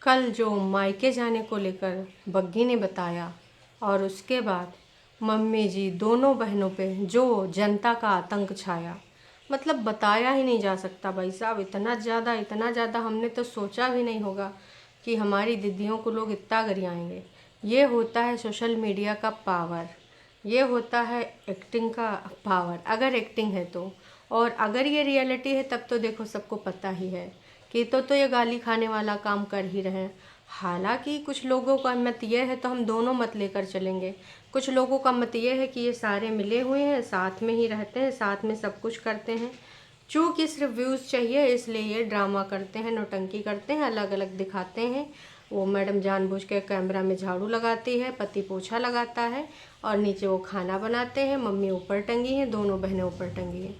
कल जो मायके जाने को लेकर बग्गी ने बताया और उसके बाद मम्मी जी दोनों बहनों पे जो जनता का आतंक छाया, मतलब बताया ही नहीं जा सकता भाई साहब। इतना ज़्यादा हमने तो सोचा भी नहीं होगा कि हमारी दीदियों को लोग इतना गरियाएंगे। ये होता है सोशल मीडिया का पावर, ये होता है एक्टिंग का पावर, अगर एक्टिंग है तो। और अगर ये रियलिटी है तब तो देखो सबको पता ही है कि तो ये गाली खाने वाला काम कर ही रहे हैं। हालांकि कुछ लोगों का मत ये है, तो हम दोनों मत लेकर चलेंगे। कुछ लोगों का मत ये है कि ये सारे मिले हुए हैं, साथ में ही रहते हैं, साथ में सब कुछ करते हैं, चूँकि सिर्फ व्यूज़ चाहिए इसलिए ये ड्रामा करते हैं, नौटंकी करते हैं, अलग अलग दिखाते हैं। वो मैडम जानबूझ के कैमरा में झाड़ू लगाती है, पति पोछा लगाता है और नीचे वो खाना बनाते हैं, मम्मी ऊपर टंगी हैं, दोनों बहनें ऊपर टंगी हैं।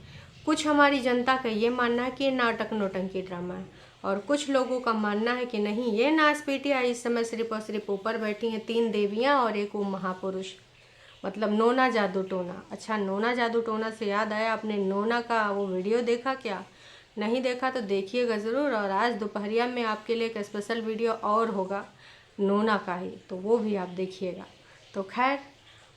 कुछ हमारी जनता का ये मानना है कि ये नाटक नौटंकी ड्रामा है, और कुछ लोगों का मानना है कि नहीं, ये नाच पीटिया इस समय सिर्फ और सिर्फ ऊपर बैठी हैं 3 देवियाँ और एक वो महापुरुष, मतलब नोना जादू टोना। अच्छा, नोना जादू टोना से याद आया, आपने नोना का वो वीडियो देखा क्या? नहीं देखा तो देखिएगा ज़रूर। और आज दोपहरिया में आपके लिए एक स्पेशल वीडियो और होगा नोना का ही, तो वो भी आप देखिएगा। तो खैर,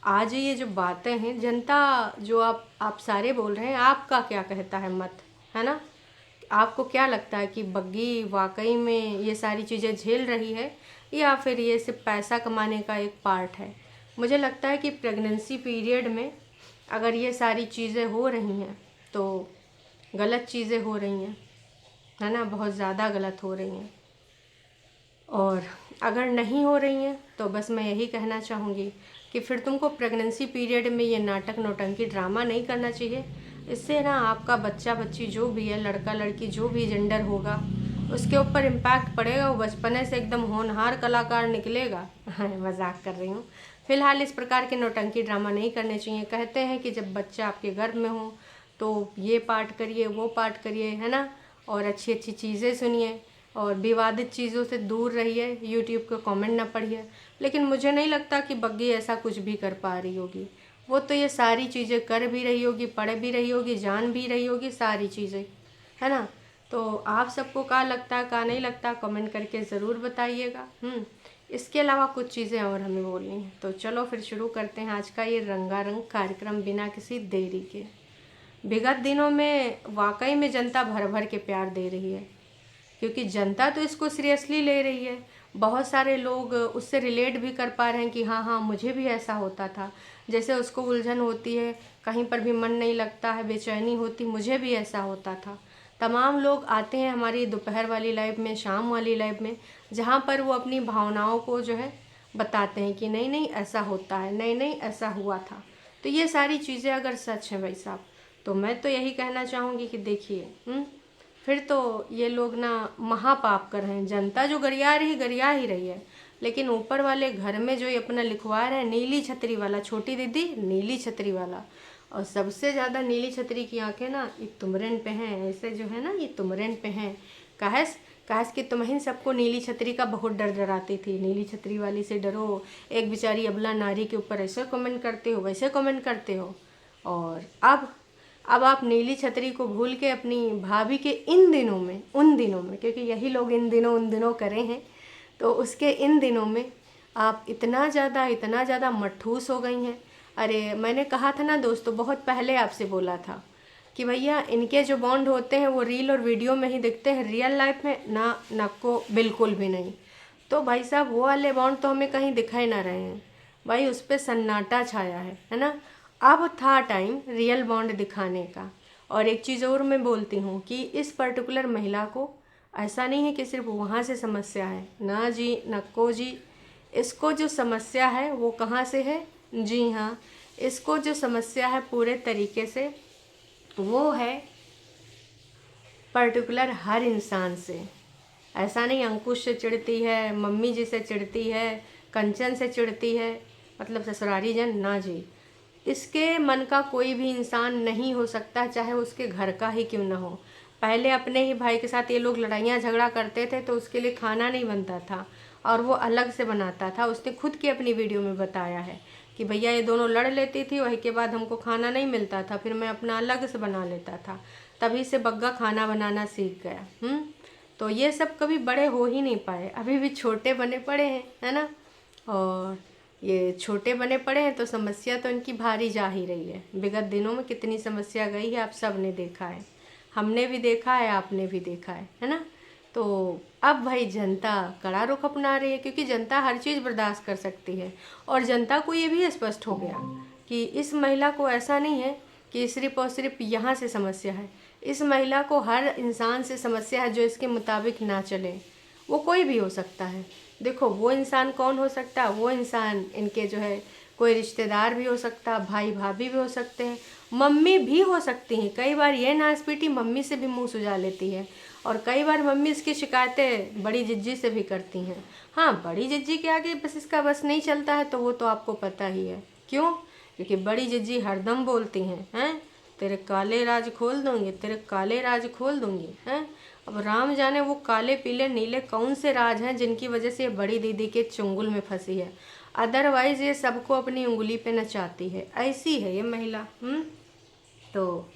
आज ये जो बातें हैं, जनता जो आप सारे बोल रहे हैं, आपका क्या कहता है मत, है ना? आपको क्या लगता है कि बग्गी वाकई में ये सारी चीज़ें झेल रही है, या फिर ये सिर्फ पैसा कमाने का एक पार्ट है? मुझे लगता है कि प्रेगनेंसी पीरियड में अगर ये सारी चीज़ें हो रही हैं तो गलत चीज़ें हो रही हैं, है ना? बहुत ज़्यादा गलत हो रही हैं। और अगर नहीं हो रही हैं तो बस मैं यही कहना चाहूँगी कि फिर तुमको प्रेगनेंसी पीरियड में ये नाटक नौटंकी ड्रामा नहीं करना चाहिए। इससे ना आपका बच्चा बच्ची जो भी है, लड़का लड़की जो भी जेंडर होगा, उसके ऊपर इम्पैक्ट पड़ेगा। वो बचपने से एकदम होनहार कलाकार निकलेगा। मजाक कर रही हूँ। फिलहाल इस प्रकार के नौटंकी ड्रामा नहीं करने चाहिए। कहते हैं कि जब बच्चा आपके गर्भ में हो तो ये पाठ करिए, वो पाठ करिए, है ना? और अच्छी अच्छी चीज़ें सुनिए और विवादित चीज़ों से दूर रहिए, यूट्यूब के कमेंट ना पढ़िए। लेकिन मुझे नहीं लगता कि बग्गी ऐसा कुछ भी कर पा रही होगी। वो तो ये सारी चीज़ें कर भी रही होगी, पढ़ भी रही होगी, जान भी रही होगी, सारी चीज़ें, है ना? तो आप सबको क्या लगता है, क्या नहीं लगता, कमेंट करके ज़रूर बताइएगा। इसके अलावा कुछ चीज़ें और हमें बोलनी है। तो चलो फिर शुरू करते हैं आज का ये रंगारंग कार्यक्रम बिना किसी देरी के। विगत दिनों में वाकई में जनता भर भर के प्यार दे रही है, क्योंकि जनता तो इसको सीरियसली ले रही है। बहुत सारे लोग उससे रिलेट भी कर पा रहे हैं कि हाँ हाँ, मुझे भी ऐसा होता था। जैसे उसको उलझन होती है, कहीं पर भी मन नहीं लगता है, बेचैनी होती, मुझे भी ऐसा होता था। तमाम लोग आते हैं हमारी दोपहर वाली लाइव में, शाम वाली लाइव में, जहाँ पर वो अपनी भावनाओं को जो है बताते हैं कि नहीं नहीं ऐसा होता है, नहीं नहीं ऐसा हुआ था। तो ये सारी चीज़ें अगर सच हैं भाई साहब, तो मैं तो यही कहना चाहूँगी कि देखिए, फिर तो ये लोग ना महापाप कर रहे हैं। जनता जो गरिया ही रही है, लेकिन ऊपर वाले घर में जो ये अपना लिखवा रहे हैं, नीली छतरी वाला, छोटी दीदी नीली छतरी वाला। और सबसे ज़्यादा नीली छतरी की आंखें ना ये तुमरेन पे हैं, ऐसे जो है ना, ये तुमरेन पे हैं। काहस काहस कि तुम्हें सबको नीली छतरी का बहुत डर डराती थी, नीली छतरी वाली से डरो। एक बेचारी अबला नारी के ऊपर ऐसे कमेंट करते हो, वैसे कमेंट करते हो। और अब आप नीली छतरी को भूल के अपनी भाभी के इन दिनों में, उन दिनों में, क्योंकि यही लोग इन दिनों उन दिनों करे हैं, तो उसके इन दिनों में आप इतना ज़्यादा मठूस हो गई हैं। अरे मैंने कहा था ना दोस्तों, बहुत पहले आपसे बोला था कि भैया इनके जो बॉन्ड होते हैं वो रील और वीडियो में ही दिखते हैं, रियल लाइफ में ना को बिल्कुल भी नहीं। तो भाई साहब वो वाले बॉन्ड तो हमें कहीं दिखाई ना रहे हैं भाई, उस पर सन्नाटा छाया है ना? अब था टाइम रियल बॉन्ड दिखाने का। और एक चीज़ और मैं बोलती हूँ कि इस पर्टिकुलर महिला को ऐसा नहीं है कि सिर्फ वहाँ से समस्या है, ना जी नक्को जी। इसको जो समस्या है वो कहाँ से है? जी हाँ, इसको जो समस्या है पूरे तरीके से वो है पर्टिकुलर हर इंसान से। ऐसा नहीं अंकुश से चिढ़ती है, मम्मी जी से चिढ़ती है, कंचन से चिढ़ती है, मतलब ससुरारी जन, ना जी। इसके मन का कोई भी इंसान नहीं हो सकता, चाहे उसके घर का ही क्यों ना हो। पहले अपने ही भाई के साथ ये लोग लड़ाइयाँ झगड़ा करते थे तो उसके लिए खाना नहीं बनता था और वो अलग से बनाता था। उसने खुद की अपनी वीडियो में बताया है कि भैया ये दोनों लड़ लेती थी, वही के बाद हमको खाना नहीं मिलता था, फिर मैं अपना अलग से बना लेता था, तभी से बग्गा खाना बनाना सीख गया। तो ये सब कभी बड़े हो ही नहीं पाए, अभी भी छोटे बने पड़े हैं, है ना। और ये छोटे बने पड़े हैं तो समस्या तो इनकी भारी जा ही रही है। विगत दिनों में कितनी समस्या गई है आप सब ने देखा है, हमने भी देखा है, आपने भी देखा है ना। तो अब भाई जनता कड़ा रुख अपना रही है, क्योंकि जनता हर चीज़ बर्दाश्त कर सकती है। और जनता को ये भी स्पष्ट हो गया कि इस महिला को ऐसा नहीं है कि सिर्फ और सिर्फ यहाँ से समस्या है, इस महिला को हर इंसान से समस्या है जो इसके मुताबिक ना चले। वो कोई भी हो सकता है। देखो वो इंसान कौन हो सकता है, वो इंसान इनके जो है कोई रिश्तेदार भी हो सकता है, भाई भाभी भी हो सकते हैं, मम्मी भी हो सकती हैं। कई बार ये नासपीटी मम्मी से भी मुंह सुझा लेती है, और कई बार मम्मी इसकी शिकायतें बड़ी जिज्जी से भी करती हैं। हाँ, बड़ी जिज्जी के आगे बस इसका बस नहीं चलता है, तो वो तो आपको पता ही है क्यों। क्योंकि बड़ी जिज्जी हरदम बोलती हैं तेरे काले राज खोल दूंगी, तेरे काले राज खोल दूंगी, हैं। अब राम जाने वो काले पीले नीले कौन से राज हैं जिनकी वजह से ये बड़ी दीदी के चुंगल में फंसी है। अदरवाइज ये सबको अपनी उंगली पे नचाती है, ऐसी है ये महिला। तो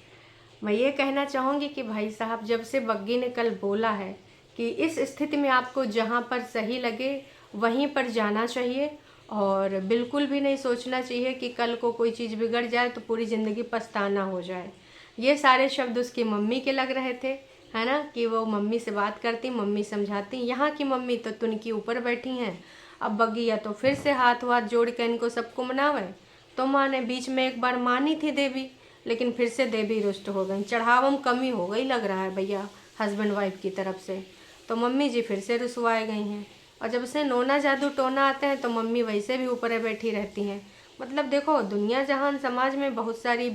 मैं ये कहना चाहूँगी कि भाई साहब, जब से बग्गी ने कल बोला है कि इस स्थिति में आपको जहाँ पर सही लगे वहीं पर जाना चाहिए, और बिल्कुल भी नहीं सोचना चाहिए कि कल को कोई चीज़ बिगड़ जाए तो पूरी ज़िंदगी पछताना हो जाए। ये सारे शब्द उसकी मम्मी के लग रहे थे, है ना, कि वो मम्मी से बात करती, मम्मी समझाती। यहाँ की मम्मी तो तुनकी ऊपर बैठी हैं। अब बग्गिया तो फिर से हाथ वाथ जोड़ के इनको सबको मनावे। तो माँ ने बीच में एक बार मानी थी देवी, लेकिन फिर से देवी रुष्ट हो गई, चढ़ावा में कमी हो गई लग रहा है भैया हस्बैंड वाइफ की तरफ से। तो मम्मी जी फिर से रुसवाए गई हैं, और जब से नोना जादू टोना आते हैं तो मम्मी वैसे भी ऊपर बैठी रहती हैं। मतलब देखो, दुनिया जहान समाज में बहुत सारी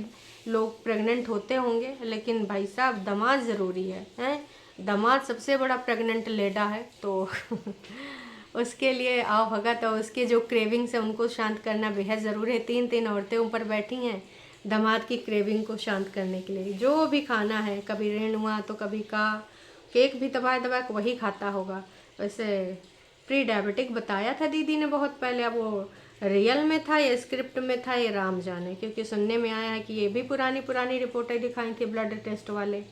लोग प्रेग्नेंट होते होंगे, लेकिन भाई साहब दामाद ज़रूरी है, हैं। दामाद सबसे बड़ा प्रेग्नेंट लेडा है। तो उसके लिए आओ भगत, और उसके जो क्रेविंग्स है उनको शांत करना बेहद ज़रूरी है। 3 औरतें ऊपर बैठी हैं दामाद की क्रेविंग को शांत करने के लिए। जो भी खाना है, कभी रेणुआ तो कभी का केक भी दबा दबा के वही खाता होगा। वैसे प्री डायबिटिक बताया था दीदी ने बहुत पहले, अब वो रियल में था या स्क्रिप्ट में था ये राम जाने, क्योंकि सुनने में आया है कि ये भी पुरानी रिपोर्टें दिखाई थी ब्लड टेस्ट वाले।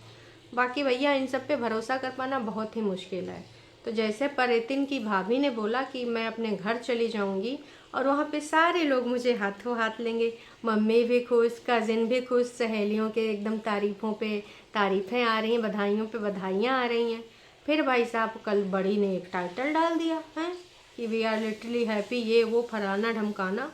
बाकी भैया इन सब पे भरोसा कर पाना बहुत ही मुश्किल है। तो जैसे परेतिन की भाभी ने बोला कि मैं अपने घर चली जाऊंगी और वहाँ पे सारे लोग मुझे हाथों हाथ लेंगे, मम्मी भी खुश, कज़िन भी खुश, सहेलियों के एकदम तारीफ़ों पे तारीफ़ें आ रही हैं, बधाइयों पे बधाइयाँ आ रही हैं। फिर भाई साहब कल बड़ी ने एक टाइटल डाल दिया है कि वी आर लिटरली हैप्पी, ये वो फलाना ढमकाना।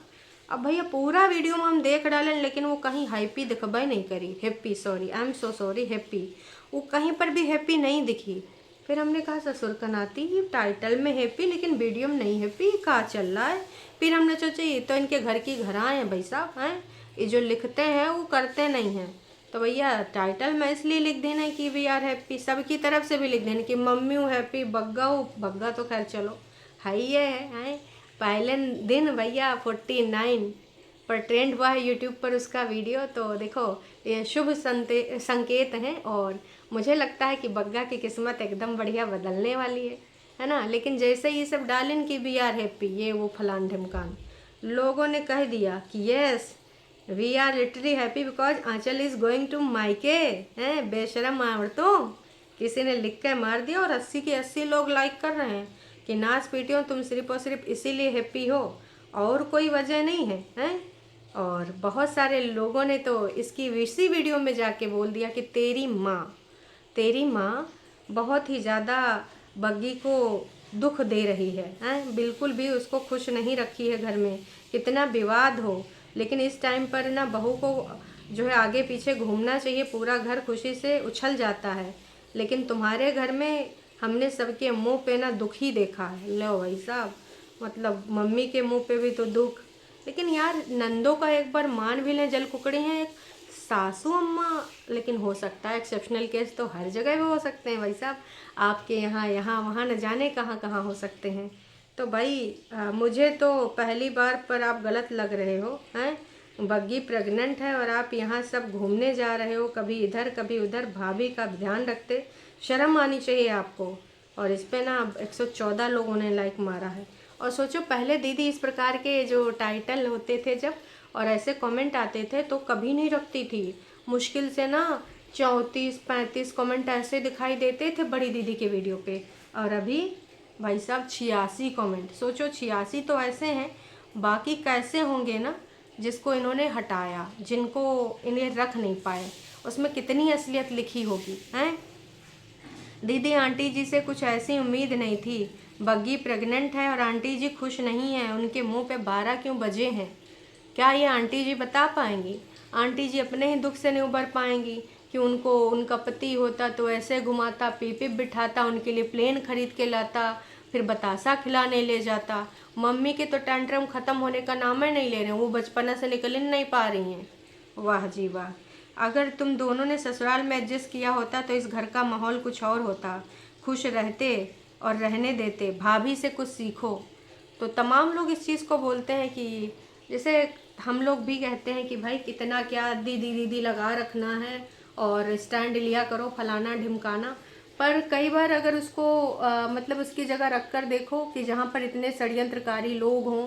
अब भैया पूरा वीडियो में हम देख डालें, लेकिन वो कहीं हैप्पी दिखबे नहीं करी, happy, sorry, I am so sorry, happy वो कहीं पर भी हैप्पी नहीं दिखी। फिर हमने कहा ससुर कनाती, टाइटल में हैप्पी लेकिन वीडियो में नहीं हैप्पी, कहाँ चल रहा है। फिर हमने सोचा ये तो इनके घर की घरां हैं भाई साहब, हैं ये जो लिखते हैं वो करते नहीं हैं। तो भैया टाइटल में इसलिए लिख देना कि वी आर हैप्पी, सबकी तरफ से भी लिख देना कि मम्मी हूँ हैप्पी, बग्गा हूँ, बग्गा तो खैर चलो है ही है। पहले दिन भैया 49 पर ट्रेंड हुआ है यूट्यूब पर उसका वीडियो। तो देखो ये शुभ संकेत हैं, और मुझे लगता है कि बग्गा की किस्मत एकदम बढ़िया बदलने वाली है ना। लेकिन जैसे ये सब डालें कि वी आर हैप्पी, ये वो फलान ढिमकान, लोगों ने कह दिया कि yes we are literally happy because Aanchal is going to मायके, हैं बेशरम औरतों। किसी ने लिख कर मार दिया और 80 के 80 लोग लाइक कर रहे हैं कि नाच पीटियों तुम सिर्फ और सिर्फ इसीलिए हैप्पी हो, और कोई वजह नहीं है, हैं। और बहुत सारे लोगों ने तो इसकी इसी वीडियो में जाके बोल दिया कि तेरी माँ बहुत ही ज़्यादा बग्गी को दुख दे रही है, बिल्कुल भी उसको खुश नहीं रखी है घर में, कितना विवाद हो, लेकिन इस टाइम पर ना बहू को जो है आगे पीछे घूमना चाहिए, पूरा घर खुशी से उछल जाता है। लेकिन तुम्हारे घर में हमने सबके मुंह पे ना दुख ही देखा है। लो भाई साहब, मतलब मम्मी के मुंह पे भी तो दुख, लेकिन यार नंदों का एक बार मान भी लें, जल कुकड़ी हैं एक सासू अम्मा, लेकिन हो सकता है एक्सेप्शनल केस तो हर जगह भी हो सकते हैं भाई साहब, आपके यहाँ वहाँ न जाने कहाँ कहाँ हो सकते हैं। तो भाई मुझे तो पहली बार पर आप गलत लग रहे हो, हैं। बग्गी प्रेग्नेंट है और आप यहाँ सब घूमने जा रहे हो, कभी इधर कभी उधर, भाभी का ध्यान रखते, शर्म आनी चाहिए आपको। और इस पे ना 114 लोगों ने लाइक मारा है। और सोचो पहले दीदी इस प्रकार के जो टाइटल होते थे जब और ऐसे कमेंट आते थे तो कभी नहीं रखती थी, मुश्किल से ना 34-35 कमेंट ऐसे दिखाई देते थे बड़ी दीदी के वीडियो पे, और अभी भाई साहब 86 कमेंट। सोचो 86 तो ऐसे हैं, बाकी कैसे होंगे ना जिसको इन्होंने हटाया, जिनको इन्हें रख नहीं पाए, उसमें कितनी असलियत लिखी होगी हैं। दीदी आंटी जी से कुछ ऐसी उम्मीद नहीं थी, बग्गी प्रेग्नेंट है और आंटी जी खुश नहीं है, उनके मुंह पे 12 क्यों बजे हैं? क्या ये आंटी जी बता पाएंगी? आंटी जी अपने ही दुख से नहीं उबर पाएंगी कि उनको उनका पति होता तो ऐसे घुमाता, पीपी बिठाता, उनके लिए प्लेन खरीद के लाता, फिर बतासा खिलाने ले जाता। मम्मी के तो टेंट्रम ख़त्म होने का नाम ही नहीं ले रहे हैं, वो बचपना से निकल ही नहीं पा रही हैं। वाह जी वाह। अगर तुम दोनों ने ससुराल में एडजस्ट किया होता तो इस घर का माहौल कुछ और होता, खुश रहते और रहने देते। भाभी से कुछ सीखो। तो तमाम लोग इस चीज़ को बोलते हैं कि जैसे हम लोग भी कहते हैं कि भाई कितना क्या दीदी दीदी लगा रखना है और स्टैंड लिया करो फलाना ढिमकाना। पर कई बार अगर उसको मतलब उसकी जगह रख कर देखो कि जहाँ पर इतने षड्यंत्रकारी लोग हों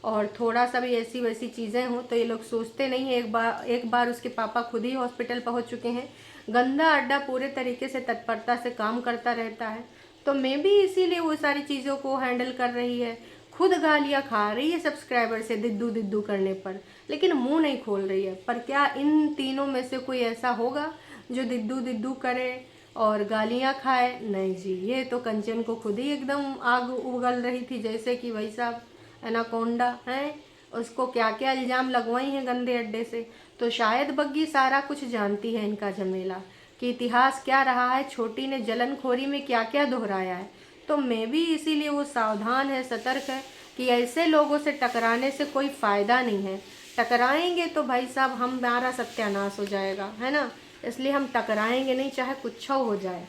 और थोड़ा सा भी ऐसी वैसी चीज़ें हों तो ये लोग सोचते नहीं हैं। एक बार उसके पापा खुद ही हॉस्पिटल पहुंच चुके हैं। गंदा अड्डा पूरे तरीके से तत्परता से काम करता रहता है, तो मैं भी इसीलिए वो सारी चीज़ों को हैंडल कर रही है। खुद गालियाँ खा रही है सब्सक्राइबर से दिद्दू दिद्दू करने पर, लेकिन मुंह नहीं खोल रही है। पर क्या इन तीनों में से कोई ऐसा होगा जो दिद्दू दिद्दू करे और गालियाँ खाए? नहीं जी, ये तो कंचन को खुद ही एकदम आग उगल रही थी, जैसे कि भाई साहब एनाकोंडा है, उसको क्या क्या इल्ज़ाम लगवाई हैं गंदे अड्डे से। तो शायद बग्गी सारा कुछ जानती है इनका झमेला कि इतिहास क्या रहा है, छोटी ने जलनखोरी में क्या क्या दोहराया है। तो मैं भी इसीलिए वो सावधान है, सतर्क है कि ऐसे लोगों से टकराने से कोई फ़ायदा नहीं है। टकराएंगे तो भाई साहब हमारा सत्यानाश हो जाएगा, है ना। इसलिए हम टकराएंगे नहीं, चाहे कुछ हो जाए।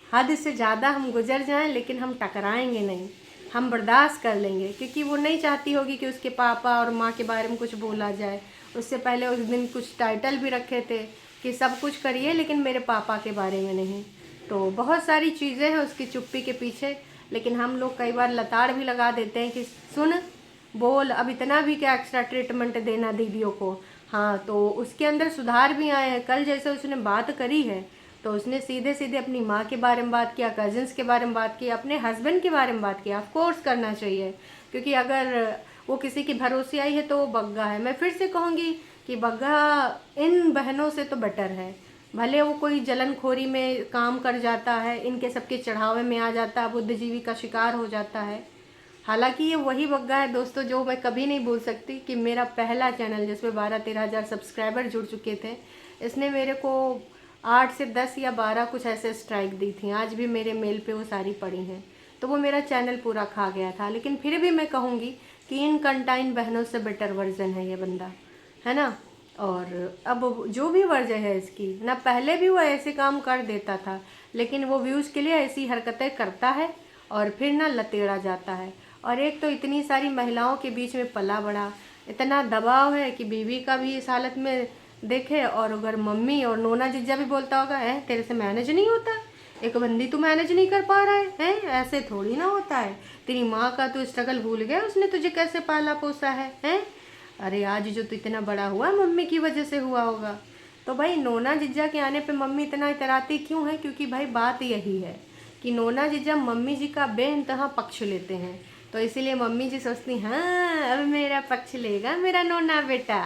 हद से ज़्यादा हम गुजर जाएं लेकिन हम टकराएंगे नहीं, हम बर्दाश्त कर लेंगे, क्योंकि वो नहीं चाहती होगी कि उसके पापा और माँ के बारे में कुछ बोला जाए। उससे पहले उस दिन कुछ टाइटल भी रखे थे कि सब कुछ करिए लेकिन मेरे पापा के बारे में नहीं। तो बहुत सारी चीज़ें हैं उसकी चुप्पी के पीछे, लेकिन हम लोग कई बार लताड़ भी लगा देते हैं कि सुन बोल, अब इतना भी क्या एक्स्ट्रा ट्रीटमेंट देना दीदियों को। हाँ, तो उसके अंदर सुधार भी आए हैं। कल जैसे उसने बात करी है तो उसने सीधे सीधे अपनी माँ के बारे में बात किया, कजिन्स के बारे में बात की, अपने हस्बैंड के बारे में बात किया। ऑफ कोर्स करना चाहिए, क्योंकि अगर वो किसी की भरोसे आई है तो वो बग्गा है। मैं फिर से कहूँगी कि बग्गा इन बहनों से तो बेटर है। भले वो कोई जलनखोरी में काम कर जाता है, इनके सबके चढ़ावे में आ जाता है, बुद्धिजीवी का शिकार हो जाता है। हालांकि ये वही बग्गा है दोस्तों जो मैं कभी नहीं भूल सकती कि मेरा पहला चैनल जिसमें 12-13 हज़ार सब्सक्राइबर जुड़ चुके थे, इसने मेरे को 8 से 10 या 12 कुछ ऐसे स्ट्राइक दी थी। आज भी मेरे मेल पे वो सारी पड़ी हैं। तो वो मेरा चैनल पूरा खा गया था, लेकिन फिर भी मैं कहूँगी कि इन कंटाइन बहनों से बेटर वर्जन है ये बंदा, है ना। और अब जो भी वजह है इसकी ना, पहले भी वो ऐसे काम कर देता था, लेकिन वो व्यूज़ के लिए ऐसी हरकतें करता है और फिर ना लतेड़ा जाता है। और एक तो इतनी सारी महिलाओं के बीच में पला बड़ा, इतना दबाव है कि बीवी का भी इस हालत में देखे, और अगर मम्मी और नोना जीजा भी बोलता होगा है तेरे से मैनेज नहीं होता, एक बंदी तू मैनेज नहीं कर पा रहा है, ऐसे थोड़ी ना होता है, तेरी माँ का तो स्ट्रगल भूल गया, उसने तुझे कैसे पाला पोसा है। अरे आज जो तू इतना बड़ा हुआ मम्मी की वजह से हुआ होगा। तो भाई नोना जीजा के आने पे मम्मी इतना इतराती क्यों है? क्योंकि भाई बात यही है कि नोना जीजा मम्मी जी का बेइंतहा पक्ष लेते हैं, तो इसीलिए मम्मी जी सोचती हाँ अब मेरा पक्ष लेगा मेरा नोना बेटा।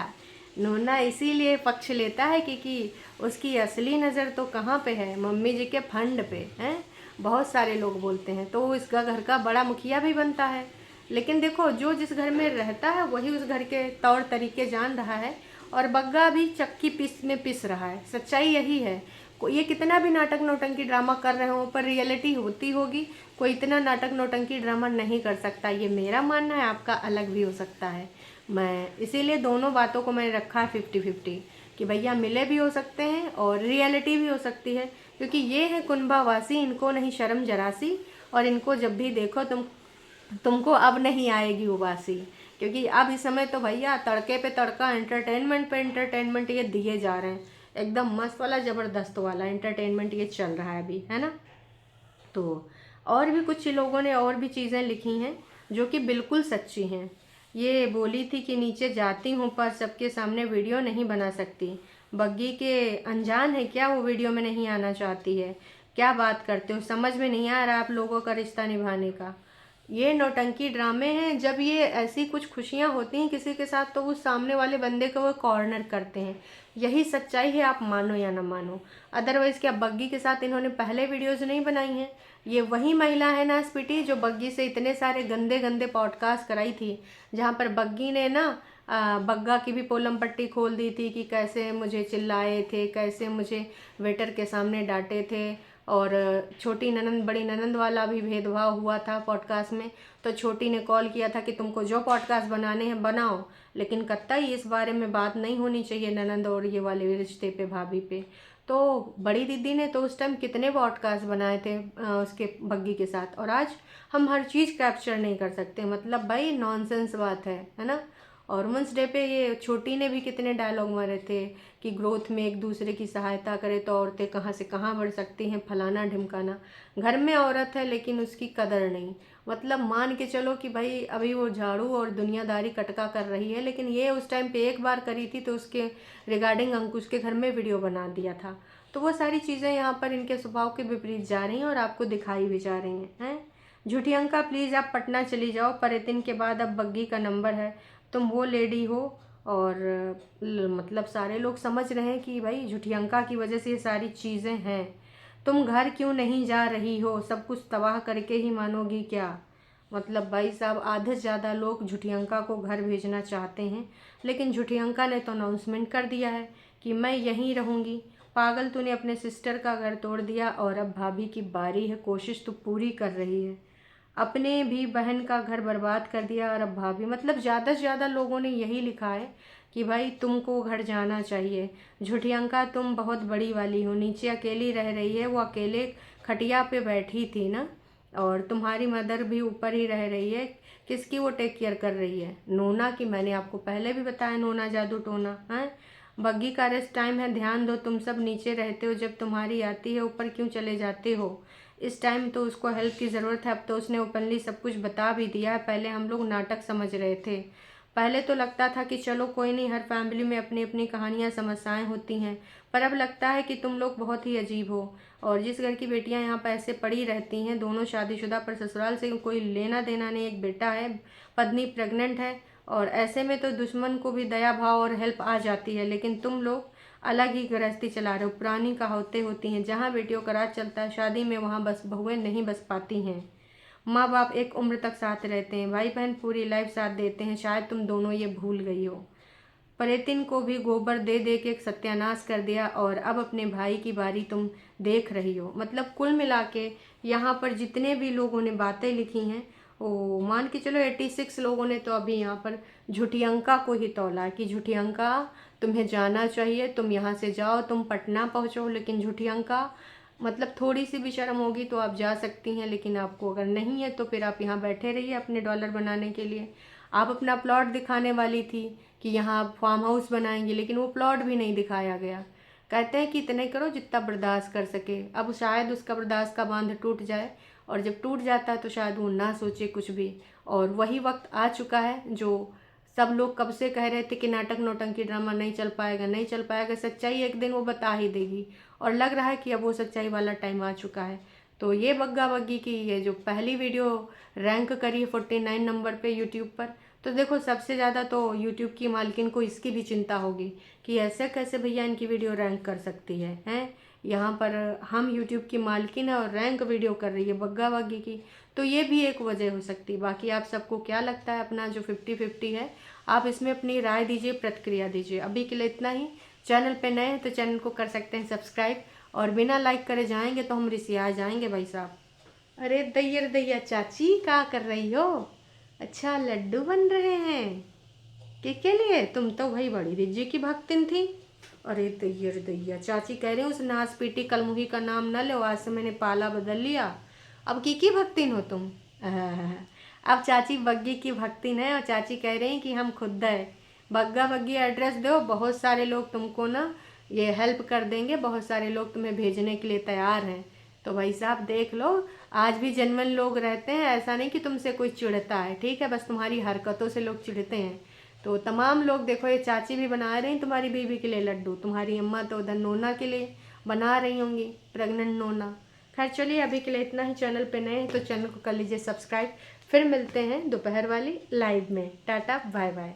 नोना इसीलिए पक्ष लेता है क्योंकि उसकी असली नज़र तो कहाँ पे है? मम्मी जी के फंड पे है। बहुत सारे लोग बोलते हैं, तो वो इसका घर का बड़ा मुखिया भी बनता है। लेकिन देखो जो जिस घर में रहता है वही उस घर के तौर तरीके जान रहा है, और बग्गा भी चक्की पिस में पिस रहा है। सच्चाई यही है। ये कितना भी नाटक नौटंकी ड्रामा कर रहे हो, पर रियलिटी होती होगी। कोई इतना नाटक नौटंकी ड्रामा नहीं कर सकता, ये मेरा मानना है, आपका अलग भी हो सकता है। मैं इसीलिए दोनों बातों को मैंने रखा है 50-50 कि भैया मिले भी हो सकते हैं और रियलिटी भी हो सकती है, क्योंकि ये है कुनबावासी, इनको नहीं शर्म जरासी, और इनको जब भी देखो तुमको अब नहीं आएगी उबासी, क्योंकि अब इस समय तो भैया तड़के पे तड़का, एंटरटेनमेंट पे एंटरटेनमेंट ये दिए जा रहे हैं। एकदम मस्त वाला ज़बरदस्त वाला एंटरटेनमेंट ये चल रहा है अभी, है ना। तो और भी कुछ लोगों ने और भी चीज़ें लिखी हैं जो कि बिल्कुल सच्ची हैं। ये बोली थी कि नीचे जाती हूँ पर सबके सामने वीडियो नहीं बना सकती, बग्गी के अनजान है क्या, वो वीडियो में नहीं आना चाहती है? क्या बात करते हो, समझ में नहीं आ रहा आप लोगों का रिश्ता निभाने का। ये नौटंकी ड्रामे हैं। जब ये ऐसी कुछ खुशियां होती हैं किसी के साथ तो उस सामने वाले बंदे को वो कॉर्नर करते हैं। यही सच्चाई है, आप मानो या ना मानो। अदरवाइज क्या बग्गी के साथ इन्होंने पहले वीडियोस नहीं बनाई हैं? ये वही महिला है ना स्पीटी, जो बग्गी से इतने सारे गंदे गंदे पॉडकास्ट कराई थी, जहाँ पर बग्गी ने ना बग्गा की भी पोलम पट्टी खोल दी थी कि कैसे मुझे चिल्लाए थे, कैसे मुझे वेटर के सामने डांटे थे, और छोटी ननंद बड़ी ननंद वाला भी भेदभाव हुआ था पॉडकास्ट में। तो छोटी ने कॉल किया था कि तुमको जो पॉडकास्ट बनाने हैं बनाओ, लेकिन कतई इस बारे में बात नहीं होनी चाहिए ननंद और ये वाले रिश्ते पे, भाभी पे। तो बड़ी दीदी ने तो उस टाइम कितने पॉडकास्ट बनाए थे उसके बग्गी के साथ, और आज हम हर चीज़ कैप्चर नहीं कर सकते। मतलब भाई नॉनसेंस बात है ना। और वुमेंस डे पे ये छोटी ने भी कितने डायलॉग मारे थे कि ग्रोथ में एक दूसरे की सहायता करे तो औरतें कहाँ से कहाँ बढ़ सकती हैं, फलाना ढिमकाना। घर में औरत है लेकिन उसकी कदर नहीं। मतलब मान के चलो कि भाई अभी वो झाड़ू और दुनियादारी कटका कर रही है, लेकिन ये उस टाइम पे एक बार करी थी तो उसके रिगार्डिंग अंकुश के घर में वीडियो बना दिया था। तो वो सारी चीज़ें यहाँ पर इनके स्वभाव के विपरीत जा रही हैं और आपको दिखाई भी जा रही हैं। झूठी अंका प्लीज़ आप पटना चली जाओ, परितिन के बाद अब बग्गी का नंबर है, तुम वो लेडी हो। और मतलब सारे लोग समझ रहे हैं कि भाई झुठियंका की वजह से ये सारी चीज़ें हैं। तुम घर क्यों नहीं जा रही हो, सब कुछ तबाह करके ही मानोगी क्या? मतलब भाई साहब आधे से ज़्यादा लोग झुठियंका को घर भेजना चाहते हैं, लेकिन झुठियंका ने तो अनाउंसमेंट कर दिया है कि मैं यहीं रहूँगी। पागल, तूने अपने सिस्टर का घर तोड़ दिया और अब भाभी की बारी है, कोशिश तो पूरी कर रही है। अपने भी बहन का घर बर्बाद कर दिया और अब भाभी, मतलब ज़्यादा से ज़्यादा लोगों ने यही लिखा है कि भाई तुमको घर जाना चाहिए। झुठियंका तुम बहुत बड़ी वाली हो, नीचे अकेली रह रही है, वो अकेले खटिया पे बैठी थी ना, और तुम्हारी मदर भी ऊपर ही रह रही है। किसकी वो टेक केयर कर रही है? नोना की। मैंने आपको पहले भी बताया नोना जादू टोना है। बग्गी का रेस्ट टाइम है, ध्यान दो। तुम सब नीचे रहते हो, जब तुम्हारी आती है ऊपर क्यों चले जाते हो? इस टाइम तो उसको हेल्प की ज़रूरत है। अब तो उसने ओपनली सब कुछ बता भी दिया है। पहले हम लोग नाटक समझ रहे थे, पहले तो लगता था कि चलो कोई नहीं, हर फैमिली में अपनी अपनी कहानियाँ समस्याएं होती हैं, पर अब लगता है कि तुम लोग बहुत ही अजीब हो। और जिस घर की बेटियां यहाँ पर ऐसे पड़ी रहती हैं, दोनों शादीशुदा पर ससुराल से कोई लेना देना नहीं, एक बेटा है, पत्नी प्रेग्नेंट है, और ऐसे में तो दुश्मन को भी दया भाव और हेल्प आ जाती है। लेकिन तुम लोग अलग ही गृहस्थी चला रहे हो। पुरानी कहावतें होती हैं, जहाँ बेटियों का राज चलता है शादी में, वहाँ बस बहुएं नहीं बस पाती हैं। माँ बाप एक उम्र तक साथ रहते हैं, भाई बहन पूरी लाइफ साथ देते हैं, शायद तुम दोनों ये भूल गई हो। परेतिन को भी गोबर दे दे के एक सत्यानाश कर दिया और अब अपने भाई की बारी तुम देख रही हो। मतलब कुल मिला के यहाँ पर जितने भी लोगों ने बातें लिखी हैं, वो मान के चलो 86 लोगों ने तो अभी यहाँ पर झुठियंका को ही तौला कि झुठियंका तुम्हें जाना चाहिए, तुम यहाँ से जाओ, तुम पटना पहुँचो। लेकिन झुठियंका मतलब थोड़ी सी भी शर्म होगी तो आप जा सकती हैं, लेकिन आपको अगर नहीं है तो फिर आप यहाँ बैठे रहिए अपने डॉलर बनाने के लिए। आप अपना प्लॉट दिखाने वाली थी कि यहाँ आप फार्म हाउस बनाएंगे, लेकिन वो प्लॉट भी नहीं दिखाया गया। कहते हैं कि इतने करो जितना बर्दाश्त कर सके। अब शायद उसका बर्दाश्त का बांध टूट जाए, और जब टूट जाता है तो शायद वो ना सोचे कुछ भी। और वही वक्त आ चुका है जो सब लोग कब से कह रहे थे कि नाटक नौटंकी ड्रामा नहीं चल पाएगा, नहीं चल पाएगा। सच्चाई एक दिन वो बता ही देगी, और लग रहा है कि अब वो सच्चाई वाला टाइम आ चुका है। तो ये बग्गा बग्गी की ये जो पहली वीडियो रैंक करी है 49 नंबर पे यूट्यूब पर, तो देखो सबसे ज़्यादा तो यूट्यूब की मालकिन को इसकी भी चिंता होगी कि ऐसे कैसे भैया इनकी वीडियो रैंक कर सकती है हैं। यहाँ पर हम यूट्यूब की मालकिन है और रैंक वीडियो कर रही है बग्गा बग्गी की, तो ये भी एक वजह हो सकती है। बाकी आप सबको क्या लगता है? अपना जो 50-50 है, आप इसमें अपनी राय दीजिए, प्रतिक्रिया दीजिए। अभी के लिए इतना ही। चैनल पे नए हैं तो चैनल को कर सकते हैं सब्सक्राइब, और बिना लाइक करे जाएंगे तो हम रिसिया जाएंगे भाई साहब। अरे दैयर दैया चाची क्या कर रही हो? अच्छा लड्डू बन रहे हैं के लिए? तुम तो भाई बड़ी रिज्जी की भक्तिन थी। अरे दैयर दैया चाची कह रहे हो उस नास पीटी कलमुही का नाम न लो, आज से मैंने पाला बदल लिया। अब की भक्तिन हो तुम? अब चाची बग्गी की भक्तिन है, और चाची कह रही हैं कि हम खुद है। बग्गा बग्गी एड्रेस दो, बहुत सारे लोग तुमको ना ये हेल्प कर देंगे, बहुत सारे लोग तुम्हें भेजने के लिए तैयार हैं। तो भाई साहब देख लो, आज भी जेन्युइन लोग रहते हैं, ऐसा नहीं कि तुमसे कोई चिढ़ता है, ठीक है? बस तुम्हारी हरकतों से लोग चिढ़ते हैं। तो तमाम लोग देखो, ये चाची भी बना रही तुम्हारी बीवी के लिए लड्डू, तुम्हारी अम्मा तो उधर नोना के लिए बना रही होंगी, प्रेग्नेंट नोना। खैर चलिए, अभी के लिए इतना ही। चैनल पे नए हैं तो चैनल को कर लीजिए सब्सक्राइब। फिर मिलते हैं दोपहर वाली लाइव में। Tata bye bye.